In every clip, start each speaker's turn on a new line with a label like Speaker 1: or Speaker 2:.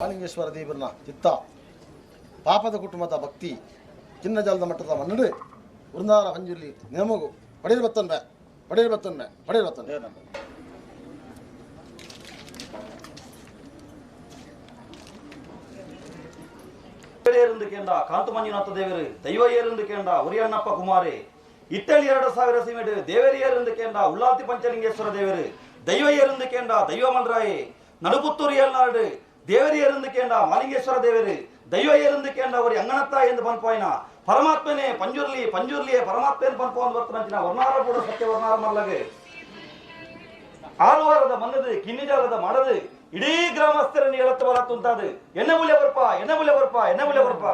Speaker 1: ಮಾಲಿಂಗೇಶ್ವರ ದೇವರನ್ನ ಚಿತ್ತ, ಪಾಪದ ಕುಟುಂಬದ ಭಕ್ತಿ, ಚಿನ್ನ ಜಲದ ಮಟ್ಟದ ಮನ್ನಡೆ, ವೃಂದಾರ ಪಂಜುರ್ಲಿ ನೇಮಗು ಪಡೆಯಲು ಬತ್ತನ್ವೆ ಪಡೆಯಲು ಬತ್ತನ್ವೆ ಪಡೆಯಲು ಬತ್ತನ್ವೆ.
Speaker 2: ಇருந்து ಕೇಂದ್ರ ಕಾಂತು ಮಂಜುನಾಥ ದೇವರು ದೈವ ಏருந்து ಕೇಂದ್ರ ಉರಿಯಣ್ಣಪ್ಪ ಕುಮಾರಿ ಇಟ್ಟಳಿ 2000 ಸಿಮೆಂಟ್ ದೇವರಿಯರಿಂದ ಕೇಂದ್ರ ಉಳ್ಳಾತಿ ಪಂಚಲಿಂಗೇಶ್ವರ ದೇವರು ದೈವ ಏருந்து ಕೇಂದ್ರ ದೈವ ಮಲ್ರಾಯಿ ನಡುಪುತ್ತೂರು ಏಳ್ನಾಡು ದೇವರಿಯರಿಂದ ಕೇಂದ್ರ ಮಾಲಿಂಗೇಶ್ವರ ದೇವರು ದೈವ ಏருந்து ಕೇಂದ್ರ ಅವರಿ ಅಂಗನತ್ತ ಎಂದು ಪನ್ಪಾಯಿನ ಪರಮಾತ್ಮನೇ ಪಂಜುರ್ಲಿಯೇ ಪರಮಾತ್ಮ ಪನ್ಪ ಒಂದು ಬರ್ತನಂಚಿನ ವರ್ಣಾರ ಕೂಡ ಸತ್ಯ ವರ್ಣಾರ ಮಲ್ಲಗೆ 6 ವಾರದ ಮನ್ನದು ಕಿನ್ನಿಜಾಲದ ಮಾಡದು ಇಡೀ ಗ್ರಾಮಸ್ಥರನ್ನು ಹೇಳುತ್ತ ಬರತ್ತುಂಟಾದು ಎಣ್ಣೆ ಬುಲೆ ಬರ್ಪ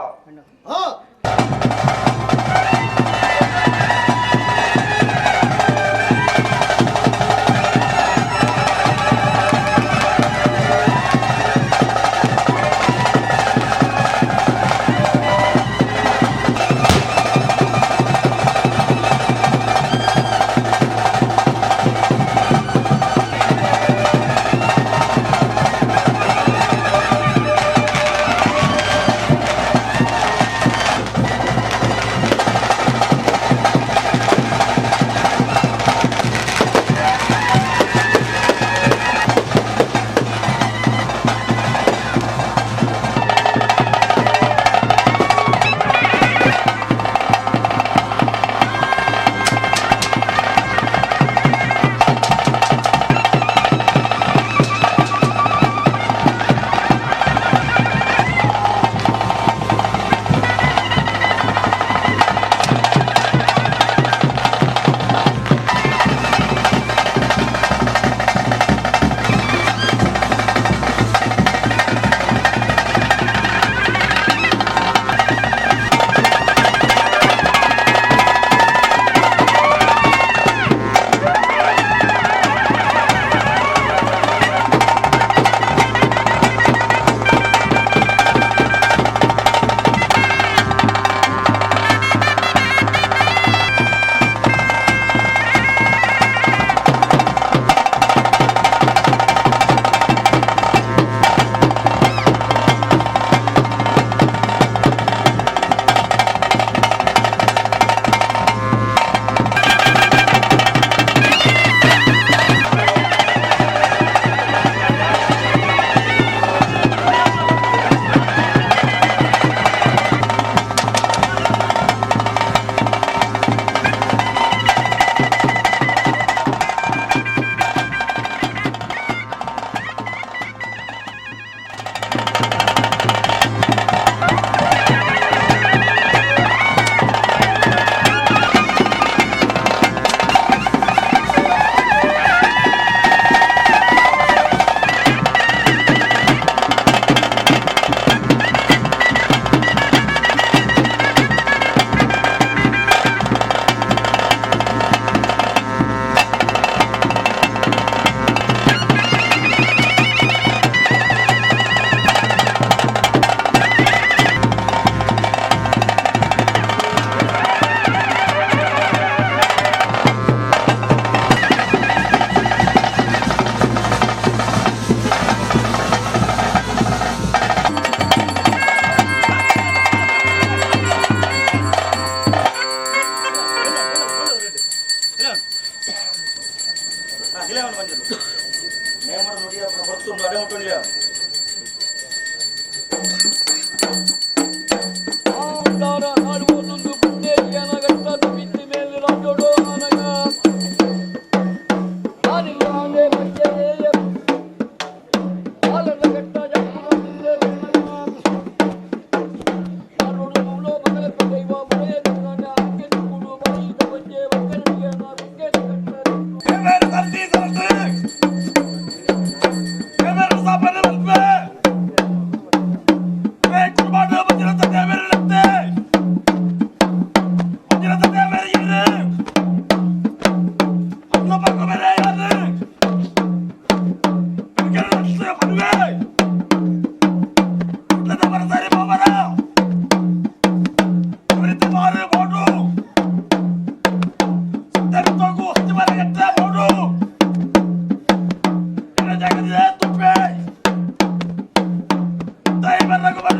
Speaker 3: ದೈವ ರಘುವರ